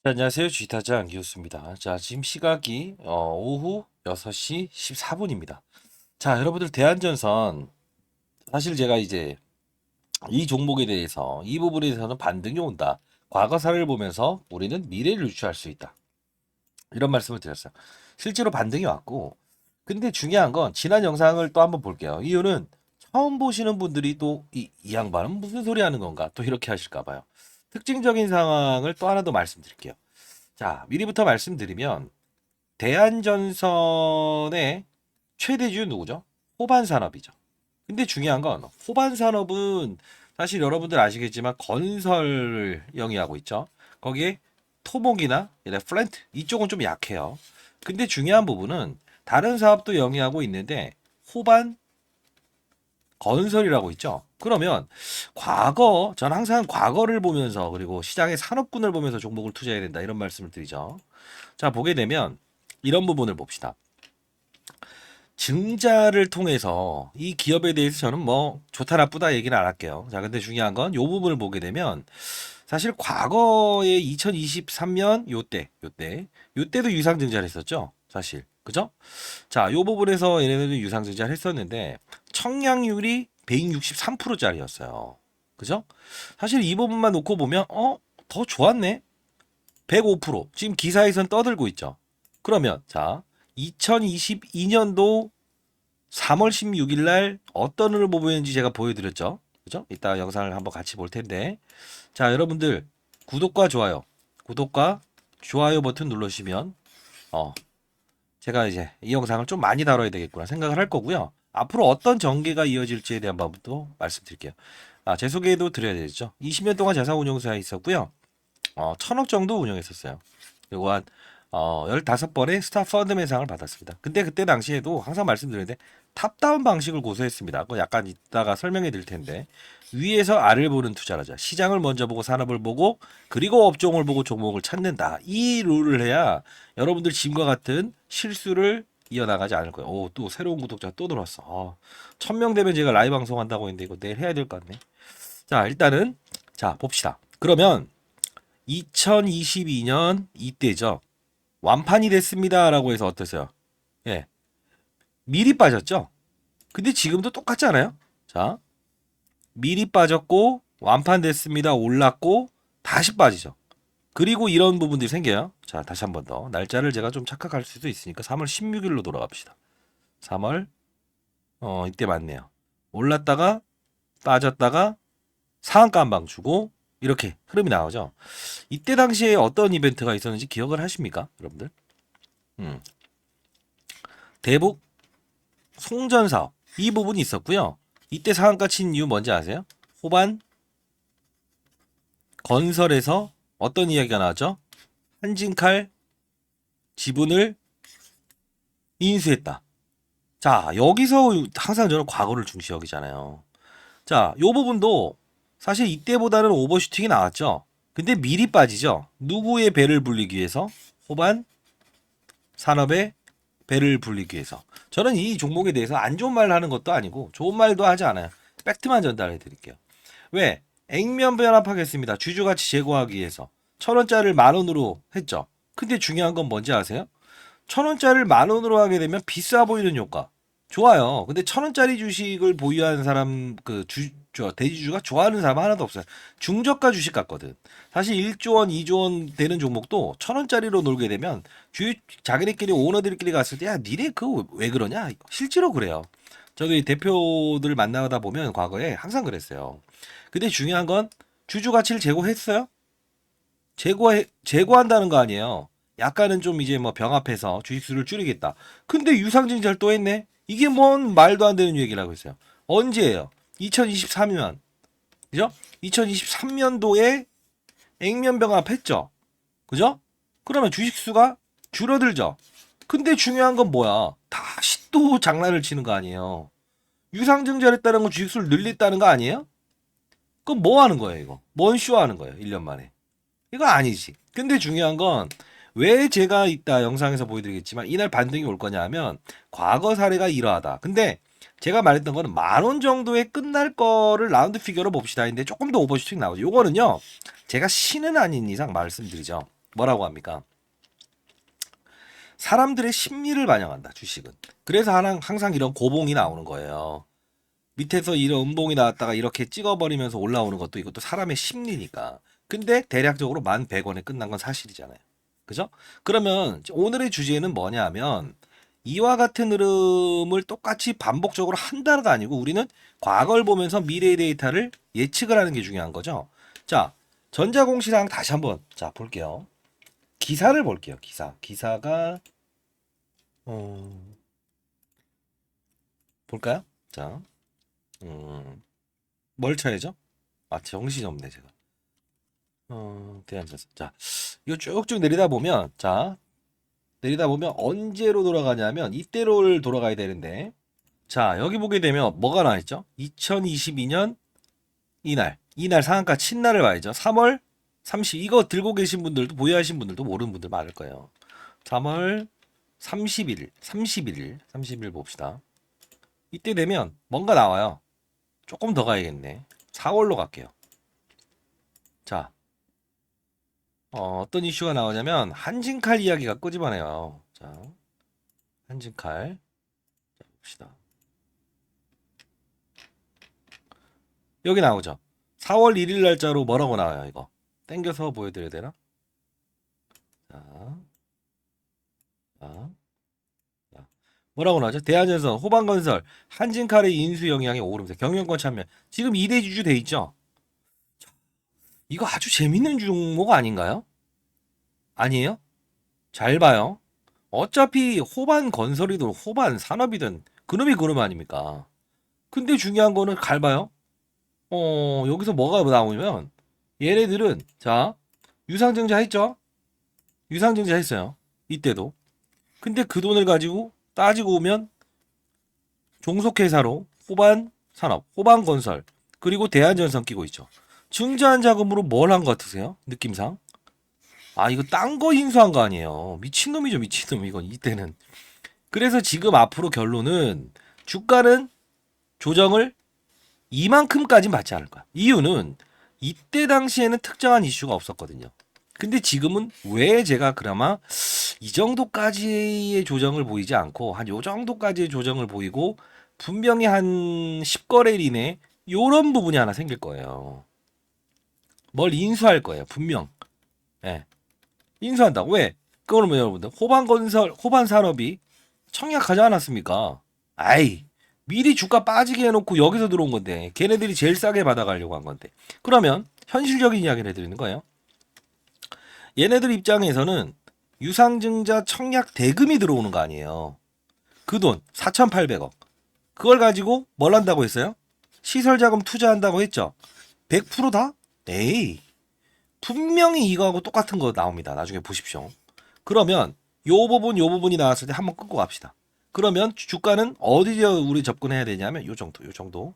네, 안녕하세요. 주식타자 안기호수입니다. 자, 지금 시각이 오후 6시 14분입니다. 자, 여러분들 대한전선 사실 제가 이제 이 종목에 대해서 이 부분에 대해서는 반등이 온다. 과거사를 보면서 우리는 미래를 유추할 수 있다. 이런 말씀을 드렸어요. 실제로 반등이 왔고, 근데 중요한 건 지난 영상을 또 한번 볼게요. 이유는 처음 보시는 분들이 또 이 양반은 무슨 소리 하는 건가 또 이렇게 하실까 봐요. 특징적인 상황을 또 하나 더 말씀드릴게요. 자, 미리부터 말씀드리면 대한전선의 최대주 누구죠? 호반산업이죠. 근데 중요한 건 호반산업은 사실 여러분들 아시겠지만 건설을 영위하고 있죠. 거기에 토목이나 플랜트 이쪽은 좀 약해요. 근데 중요한 부분은 다른 사업도 영위하고 있는데 호반 건설이라고 있죠. 그러면 저는 항상 과거를 보면서 그리고 시장의 산업군을 보면서 종목을 투자해야 된다 이런 말씀을 드리죠. 자, 보게 되면 이런 부분을 봅시다. 증자를 통해서 이 기업에 대해서 저는 뭐 좋다 나쁘다 얘기는 안 할게요. 자, 근데 중요한 건 이 부분을 보게 되면 사실 과거에 2023년 요때도 유상증자를 했었죠. 사실. 그죠? 자, 요 부분에서 얘네들도 유상증자를 했었는데 청량률이 163%짜리였어요. 그죠? 사실 이 부분만 놓고 보면 더 좋았네. 105%. 지금 기사에선 떠들고 있죠. 그러면 자, 2022년도 3월 16일 날 어떤 흐름을 보였는지 제가 보여드렸죠. 그죠? 이따 영상을 한번 같이 볼 텐데. 자, 여러분들 구독과 좋아요 버튼 눌러주시면 제가 이제 이 영상을 좀 많이 다뤄야 되겠구나 생각을 할 거고요. 앞으로 어떤 전개가 이어질지에 대한 부분도 말씀드릴게요. 제 소개도 드려야 되죠. 20년 동안 자산운용사에 있었고요. 1000억 정도 운영했었어요. 그리고 한 15번의 스타 펀드맨상을 받았습니다. 근데 그때 당시에도 항상 말씀드리는데 탑다운 방식을 고수했습니다. 그거 약간 이따가 설명해 드릴 텐데 위에서 아래를 보는 투자라죠. 시장을 먼저 보고 산업을 보고 그리고 업종을 보고 종목을 찾는다. 이 룰을 해야 여러분들 지금과 같은 실수를 이어나가지 않을 거예요. 오, 또 새로운 구독자 또 들어왔어. 1000명 되면 제가 라이브 방송한다고 했는데 이거 내일 해야 될 것 같네. 자, 일단은 자, 봅시다. 그러면 2022년 이때죠. 완판이 됐습니다라고 해서 어떠세요? 예. 미리 빠졌죠? 근데 지금도 똑같지 않아요? 자, 미리 빠졌고 완판됐습니다. 올랐고 다시 빠지죠. 그리고 이런 부분들이 생겨요. 자, 다시 한 번 더. 날짜를 제가 좀 착각할 수도 있으니까 3월 16일로 돌아갑시다. 3월 이때 맞네요. 올랐다가 빠졌다가 상한가 한 방 주고 이렇게 흐름이 나오죠. 이때 당시에 어떤 이벤트가 있었는지 기억을 하십니까, 여러분들? 음. 대북 송전 사업 이 부분이 있었고요. 이때 상한가 친 이유 뭔지 아세요? 호반 건설에서 어떤 이야기가 나왔죠? 한진칼 지분을 인수했다. 자, 여기서 항상 저는 과거를 중시 여기잖아요. 자, 요 부분도 사실 이때보다는 오버슈팅이 나왔죠. 근데 미리 빠지죠. 누구의 배를 불리기 위해서? 호반 산업의 배를 불리기 위해서. 저는 이 종목에 대해서 안 좋은 말 하는 것도 아니고 좋은 말도 하지 않아요. 팩트만 전달해 드릴게요. 왜? 액면 변압하겠습니다. 주주가치 제고하기 위해서 1,000원짜리를 10,000원으로 했죠. 근데 중요한 건 뭔지 아세요? 1,000원짜리를 10,000원으로 하게 되면 비싸 보이는 효과. 좋아요. 근데 1,000원짜리 주식을 보유하는 사람 대주주가 좋아하는 사람 하나도 없어요. 중저가 주식 같거든. 사실 1조 원, 2조 원 되는 종목도 1,000원짜리로 놀게 되면 자기네끼리 오너들끼리 갔을 때 야, 니네 그거 왜 그러냐? 실제로 그래요. 저도 이 대표들 만나다 보면 과거에 항상 그랬어요. 근데 중요한 건 주주 가치를 제고했어요? 제고한다는 거 아니에요. 약간은 좀 이제 뭐 병합해서 주식수를 줄이겠다. 근데 유상증자를 또 했네? 이게 뭔 말도 안 되는 얘기라고 했어요. 언제예요? 2023년. 그죠? 2023년도에 액면 병합했죠? 그죠? 그러면 주식수가 줄어들죠? 근데 중요한 건 뭐야? 다시 또 장난을 치는 거 아니에요. 유상증자를 했다는 건 주식수를 늘렸다는 거 아니에요? 그럼 뭐 하는 거예요, 이거? 뭔 쇼 하는 거예요, 1년 만에? 이거 아니지. 근데 중요한 건 왜 제가 이따 영상에서 보여드리겠지만 이날 반등이 올 거냐 하면 과거 사례가 이러하다. 근데 제가 말했던 거는 10,000원 정도에 끝날 거를 라운드 피겨로 봅시다. 근데 조금 더 오버슈팅 나오죠. 요거는요. 제가 신은 아닌 이상 말씀드리죠. 뭐라고 합니까? 사람들의 심리를 반영한다, 주식은. 그래서 항상 이런 고봉이 나오는 거예요. 밑에서 이런 음봉이 나왔다가 이렇게 찍어버리면서 올라오는 것도 이것도 사람의 심리니까. 근데 대략적으로 11,100원에 끝난 건 사실이잖아요. 그죠? 그러면 오늘의 주제는 뭐냐 하면 이와 같은 흐름을 똑같이 반복적으로 한다는 아니고 우리는 과거를 보면서 미래의 데이터를 예측을 하는 게 중요한 거죠. 자, 전자공시상 다시 한번 자 볼게요. 기사를 볼게요. 기사가 볼까요? 자, 뭘 쳐야죠? 아, 정신이 없네 제가. 대한전선. 자, 이거 쭉쭉 내리다 보면 언제로 돌아가냐면 이때로 돌아가야 되는데, 자, 여기 보게 되면 뭐가 나와 있죠? 2022년 이날 상한가 친 날을 봐야죠. 3월 30. 이거 들고 계신 분들도 보유하신 분들도 모르는 분들 많을 거예요. 3월 30일 봅시다. 이때 되면 뭔가 나와요. 조금 더 가야겠네. 4월로 갈게요. 자, 어떤 이슈가 나오냐면 한진칼 이야기가 끄집어내요. 자, 한진칼. 자, 봅시다. 여기 나오죠. 4월 1일 날짜로 뭐라고 나와요, 이거. 땡겨서 보여드려야 되나? 자, 자, 자. 뭐라고 나오죠? 대한전선, 호반건설, 한진칼의 인수 영향이 오름세, 경영권 참여. 지금 2대 주주 돼 있죠? 이거 아주 재밌는 종목 아닌가요? 아니에요? 잘 봐요. 어차피 호반 건설이든 호반 산업이든 그놈이 그놈 아닙니까? 근데 중요한 거는 잘 봐요. 여기서 뭐가 나오냐면 얘네들은 자, 유상증자 했죠? 유상증자 했어요. 이때도. 근데 그 돈을 가지고 따지고 오면 종속회사로 호반 산업, 호반 건설, 그리고 대한전선 끼고 있죠. 증자한 자금으로 뭘 한 것 같으세요? 느낌상? 아, 이거 딴 거 인수한 거 아니에요. 미친놈이죠, 미친놈. 이건 이때는. 그래서 지금 앞으로 결론은 주가는 조정을 이만큼까진 받지 않을 거야. 이유는 이때 당시에는 특정한 이슈가 없었거든요. 근데 지금은 왜 제가 그나마 이 정도까지의 조정을 보이지 않고 한 요 정도까지의 조정을 보이고 분명히 한 10거래일 이내 요런 부분이 하나 생길 거예요. 뭘 인수할 거예요. 분명. 예. 인수한다. 왜? 그거는 여러분들 호반건설, 호반산업이 청약하지 않았습니까? 아이, 미리 주가 빠지게 해놓고 여기서 들어온 건데 걔네들이 제일 싸게 받아가려고 한 건데, 그러면 현실적인 이야기를 해드리는 거예요. 얘네들 입장에서는 유상증자 청약 대금이 들어오는 거 아니에요. 그 돈 4,800억 그걸 가지고 뭘 한다고 했어요? 시설자금 투자한다고 했죠. 100% 다? 에이, 분명히 이거하고 똑같은 거 나옵니다. 나중에 보십시오. 그러면 요 부분이 나왔을 때 한번 끊고 갑시다. 그러면 주가는 어디에 우리 접근해야 되냐면 요 정도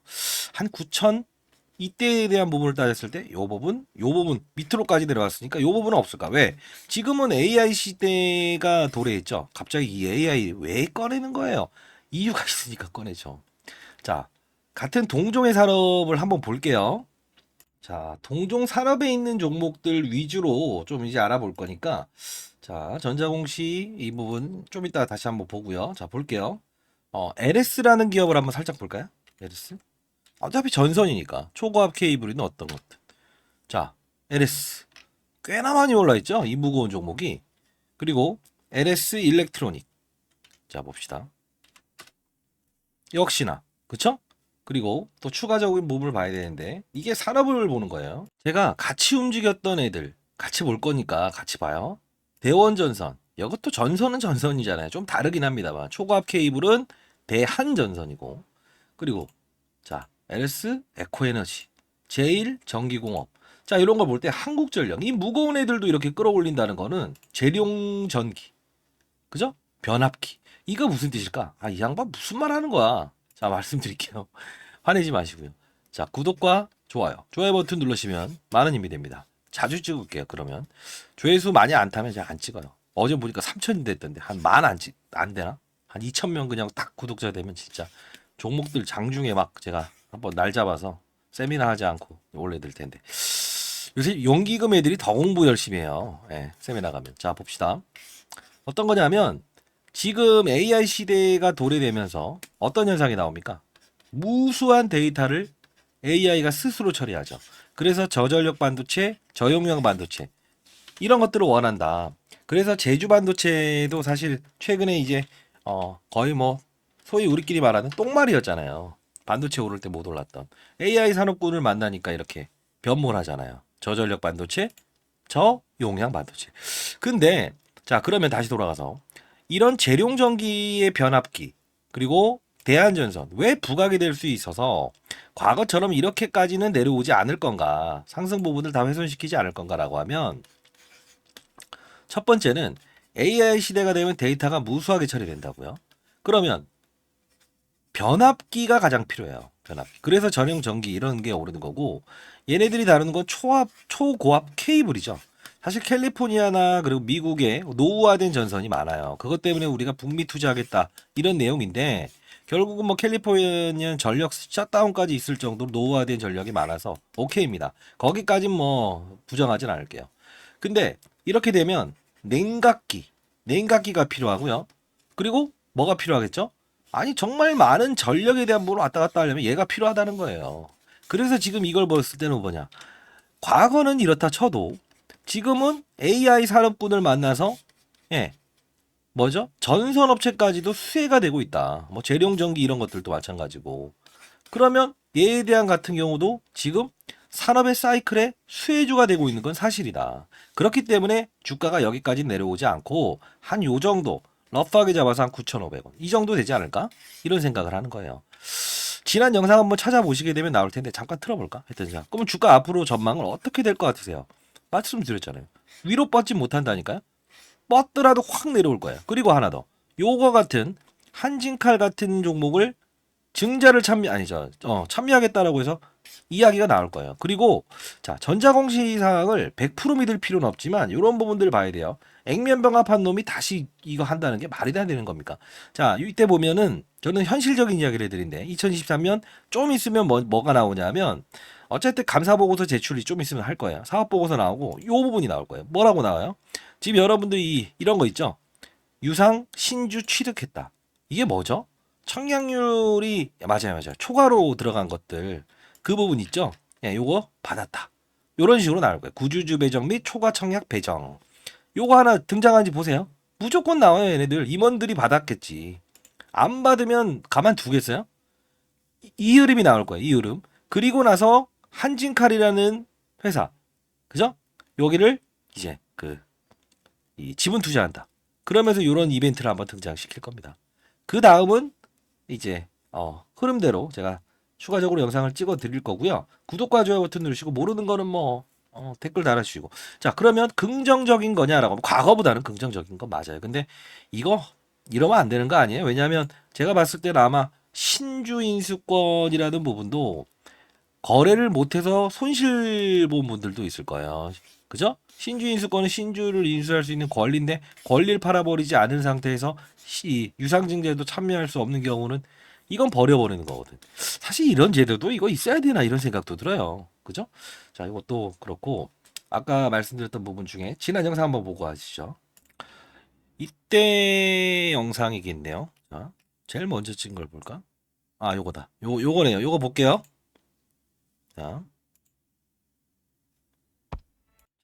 한 9천, 이때에 대한 부분을 따졌을 때 요 부분 밑으로까지 내려왔으니까 요 부분은 없을까? 왜? 지금은 AI 시대가 도래했죠. 갑자기 이 AI 왜 꺼내는 거예요? 이유가 있으니까 꺼내죠. 자, 같은 동종의 산업을 한번 볼게요. 자, 동종 산업에 있는 종목들 위주로 좀 이제 알아볼 거니까, 자, 전자공시 이 부분 좀 이따 다시 한번 보고요. 자, 볼게요. LS라는 기업을 한번 살짝 볼까요? LS. 어차피 전선이니까 초고압 케이블이는 어떤 것들. 자, LS 꽤나 많이 올라있죠? 이 무거운 종목이. 그리고 LS 일렉트로닉. 자, 봅시다. 역시나, 그쵸? 그리고 또 추가적인 부분을 봐야 되는데 이게 산업을 보는 거예요. 제가 같이 움직였던 애들 같이 볼 거니까 같이 봐요. 대원전선, 이것도 전선은 전선이잖아요. 좀 다르긴 합니다만 초고압 케이블은 대한전선이고, 그리고 자, LS 에코에너지, 제일 전기공업. 자, 이런 걸 볼 때 한국전력, 이 무거운 애들도 이렇게 끌어올린다는 거는 재룡전기, 그죠? 변압기. 이거 무슨 뜻일까? 아, 이 양반 무슨 말 하는 거야? 자, 말씀드릴게요. 화내지 마시고요. 자, 구독과 좋아요 버튼 누르시면 많은 힘이 됩니다. 자주 찍을게요. 그러면 조회수 많이 안 타면 제가 안 찍어요. 어제 보니까 3천이 됐던데 한 만 안 되나? 한 2천 명 그냥 딱 구독자 되면 진짜 종목들 장중에 막 제가 한번 날 잡아서 세미나 하지 않고 올려드릴 텐데. 요새 용기금 애들이 더 공부 열심히 해요. 예, 쌤에 나가면. 자, 봅시다. 어떤 거냐면 지금 AI 시대가 도래되면서 어떤 현상이 나옵니까? 무수한 데이터를 AI가 스스로 처리하죠. 그래서 저전력 반도체, 저용량 반도체 이런 것들을 원한다. 그래서 제주 반도체도 사실 최근에 이제 거의 뭐 소위 우리끼리 말하는 똥말이었잖아요. 반도체 오를 때 못 올랐던 AI 산업군을 만나니까 이렇게 변모하잖아요. 저전력 반도체, 저용량 반도체. 근데 자 그러면 다시 돌아가서 이런 재룡 전기의 변압기 그리고 대한전선 왜 부각이 될 수 있어서 과거처럼 이렇게까지는 내려오지 않을 건가 상승 부분을 다 훼손시키지 않을 건가라고 하면 첫 번째는 AI 시대가 되면 데이터가 무수하게 처리된다고요. 그러면 변압기가 가장 필요해요. 변압기. 그래서 전용 전기 이런 게 오르는 거고 얘네들이 다루는 건 초고압 케이블이죠. 사실 캘리포니아나 그리고 미국에 노후화된 전선이 많아요. 그것 때문에 우리가 북미 투자하겠다 이런 내용인데 결국은 뭐 캘리포니아 전력 셧다운까지 있을 정도로 노후화된 전력이 많아서 오케이입니다. 거기까진 뭐 부정하진 않을게요. 근데 이렇게 되면 냉각기가 필요하고요. 그리고 뭐가 필요하겠죠? 아니 정말 많은 전력에 대한 부분을 왔다 갔다 하려면 얘가 필요하다는 거예요. 그래서 지금 이걸 봤을 때는 뭐냐? 과거는 이렇다 쳐도 지금은 AI 산업군을 만나서 예 뭐죠? 전선업체까지도 수혜가 되고 있다. 뭐 재룡전기 이런 것들도 마찬가지고. 그러면 얘에 대한 같은 경우도 지금 산업의 사이클의 수혜주가 되고 있는 건 사실이다. 그렇기 때문에 주가가 여기까지 내려오지 않고 한 요 정도 러프하게 잡아서 한 9,500원 이 정도 되지 않을까? 이런 생각을 하는 거예요. 지난 영상 한번 찾아보시게 되면 나올 텐데 잠깐 틀어볼까? 했더니 자, 그러면 주가 앞으로 전망은 어떻게 될 것 같으세요? 말씀드렸잖아요. 위로 뻗지 못한다니까요. 뻗더라도 확 내려올 거예요. 그리고 하나 더. 요거 같은 한진칼 같은 종목을 증자를 참여하겠다라고 해서 이야기가 나올 거예요. 그리고 자 전자공시사항을 100% 믿을 필요는 없지만 이런 부분들 봐야 돼요. 액면병합한 놈이 다시 이거 한다는 게 말이 다 되는 겁니까? 자 이때 보면은 저는 현실적인 이야기를 해드린데 2023년 좀 있으면 뭐가 나오냐면 어쨌든 감사보고서 제출이 좀 있으면 할 거예요. 사업보고서 나오고 이 부분이 나올 거예요. 뭐라고 나와요? 지금 여러분들이 이런 거 있죠? 유상 신주 취득했다. 이게 뭐죠? 청약률이 맞아요. 초과로 들어간 것들 그 부분 있죠? 예, 요거 받았다. 요런 식으로 나올 거예요. 구주주 배정 및 초과 청약 배정. 요거 하나 등장한지 보세요. 무조건 나와요, 얘네들. 임원들이 받았겠지. 안 받으면 가만 두겠어요? 이 흐름이 나올 거예요. 이 흐름. 그리고 나서 한진칼이라는 회사. 그죠? 여기를 이제 이 지분 투자한다. 그러면서 이런 이벤트를 한번 등장시킬 겁니다. 그 다음은 이제 흐름대로 제가 추가적으로 영상을 찍어 드릴 거고요. 구독과 좋아요 버튼 누르시고 모르는 거는 뭐 댓글 달아주시고 자 그러면 긍정적인 거냐라고 하면 과거보다는 긍정적인 건 맞아요. 근데 이거 이러면 안 되는 거 아니에요? 왜냐하면 제가 봤을 때는 아마 신주 인수권이라는 부분도 거래를 못해서 손실 본 분들도 있을 거예요. 그죠? 신주 인수권은 신주를 인수할 수 있는 권리인데 권리를 팔아버리지 않은 상태에서 유상증자에도 참여할 수 없는 경우는 이건 버려버리는 거거든. 사실 이런 제도도 이거 있어야 되나 이런 생각도 들어요. 그죠? 자, 이것도 그렇고 아까 말씀드렸던 부분 중에 지난 영상 한번 보고 가시죠. 이때 영상이겠네요. 자, 제일 먼저 찍은 걸 볼까? 아, 요거다. 요거네요. 요거 볼게요. 자.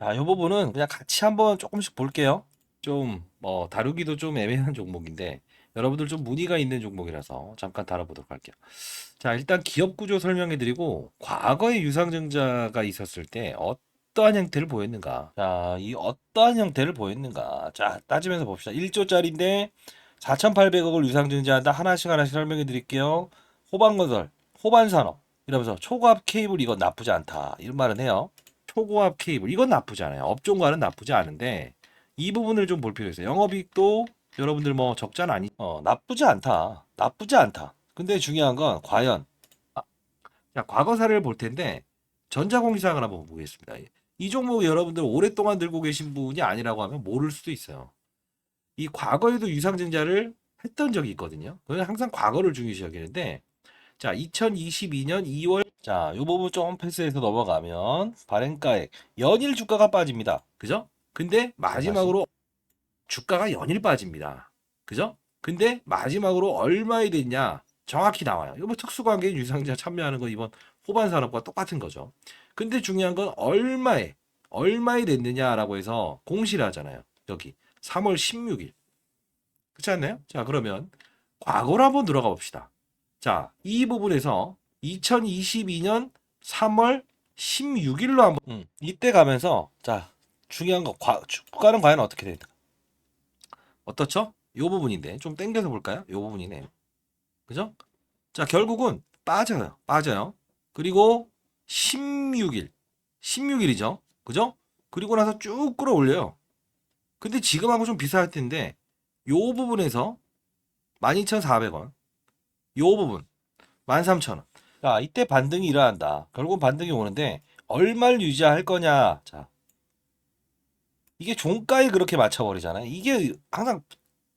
자, 이 부분은 그냥 같이 한번 조금씩 볼게요. 좀, 다루기도 좀 애매한 종목인데, 여러분들 좀 문의가 있는 종목이라서 잠깐 다뤄보도록 할게요. 자, 일단 기업 구조 설명해 드리고, 과거에 유상증자가 있었을 때 어떠한 형태를 보였는가. 자, 이 어떠한 형태를 보였는가. 자, 따지면서 봅시다. 1조짜리인데 4,800억을 유상증자한다. 하나씩 설명해 드릴게요. 호반건설, 호반산업, 이러면서 초과압 케이블 이거 나쁘지 않다. 이런 말은 해요. 초고압 케이블 이건 나쁘지 않아요. 업종과는 나쁘지 않은데 이 부분을 좀 볼 필요 있어요. 영업이익도 여러분들 뭐 적자는 아니 나쁘지 않다. 나쁘지 않다. 근데 중요한 건 과연 자, 과거 사례를 볼 텐데 전자공시상을 한번 보겠습니다. 이 종목 여러분들 오랫동안 들고 계신 분이 아니라고 하면 모를 수도 있어요. 이 과거에도 유상증자를 했던 적이 있거든요. 저는 항상 과거를 중요시 여기는데 자, 2022년 2월 자, 이 부분 좀 패스해서 넘어가면 발행가액 연일 주가가 빠집니다. 그죠? 근데 마지막으로 주가가 연일 빠집니다. 그죠? 근데 마지막으로 얼마에 됐냐? 정확히 나와요. 이거 뭐 특수관계인 유상자 참여하는 거 이번 호반 산업과 똑같은 거죠. 근데 중요한 건 얼마에 됐느냐라고 해서 공시를 하잖아요. 여기 3월 16일. 그렇지 않나요? 자, 그러면 과거로 한번 들어가 봅시다. 자, 이 부분에서 2022년 3월 16일로 한번 이때 가면서 자, 중요한 거 주가는 과연 어떻게 됩니까? 어떻죠? 요 부분인데 좀 땡겨서 볼까요? 요 부분이네요. 그죠? 자, 결국은 빠져요. 그리고 16일이죠. 그죠? 그리고 나서 쭉 끌어올려요. 근데 지금하고 좀 비슷할 텐데 요 부분에서 12,400원, 요 부분 13,000원. 자, 이때 반등이 일어난다. 결국은 반등이 오는데 얼마를 유지할 거냐. 자, 이게 종가에 그렇게 맞춰버리잖아요. 이게 항상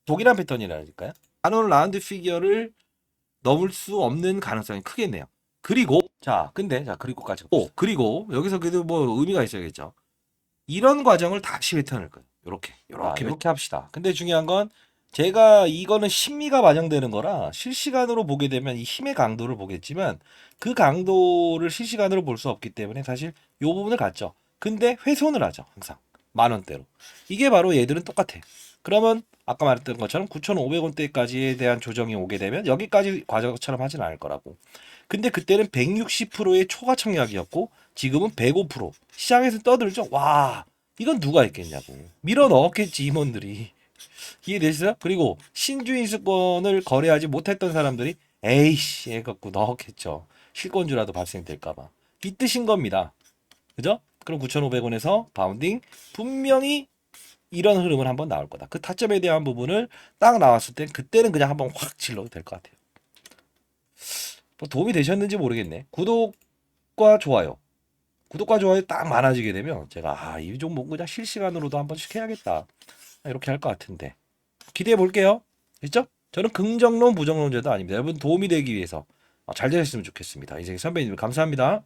독일한 패턴이라니까요. 단원 라운드 피겨를 넘을 수 없는 가능성이 크겠네요. 그리고 그리고까지 그리고 여기서 그래도 뭐 의미가 있어야겠죠. 이런 과정을 다시 뱉어낼 거예요. 요렇게 합시다. 근데 중요한 건 제가 이거는 심리가 반영되는 거라 실시간으로 보게 되면 이 힘의 강도를 보겠지만 그 강도를 실시간으로 볼 수 없기 때문에 사실 요 부분을 갖죠. 근데 훼손을 하죠. 항상 10,000원대로. 이게 바로 얘들은 똑같아. 그러면 아까 말했던 것처럼 9,500원대까지에 대한 조정이 오게 되면 여기까지 과거처럼 하진 않을 거라고. 근데 그때는 160%의 초과 청약이었고 지금은 105%. 시장에서 떠들죠. 와, 이건 누가 했겠냐고. 밀어 넣었겠지 임원들이. 이해되시죠? 그리고 신주인수권을 거래하지 못했던 사람들이 에이씨 해갖고 넣었겠죠. 실권주라도 발생될까봐. 이 뜻인 겁니다. 그죠? 그럼 9,500원에서 바운딩 분명히 이런 흐름은 한번 나올 거다. 그 타점에 대한 부분을 딱 나왔을 땐 그때는 그냥 한번 확 질러도 될 것 같아요. 뭐 도움이 되셨는지 모르겠네. 구독과 좋아요 딱 많아지게 되면 제가 이 종목 그냥 실시간으로도 한 번씩 해야겠다. 이렇게 할 것 같은데 기대해 볼게요. 됐죠? 저는 긍정론 부정론자도 아닙니다. 여러분 도움이 되기 위해서 잘 되셨으면 좋겠습니다. 이제 선배님 감사합니다.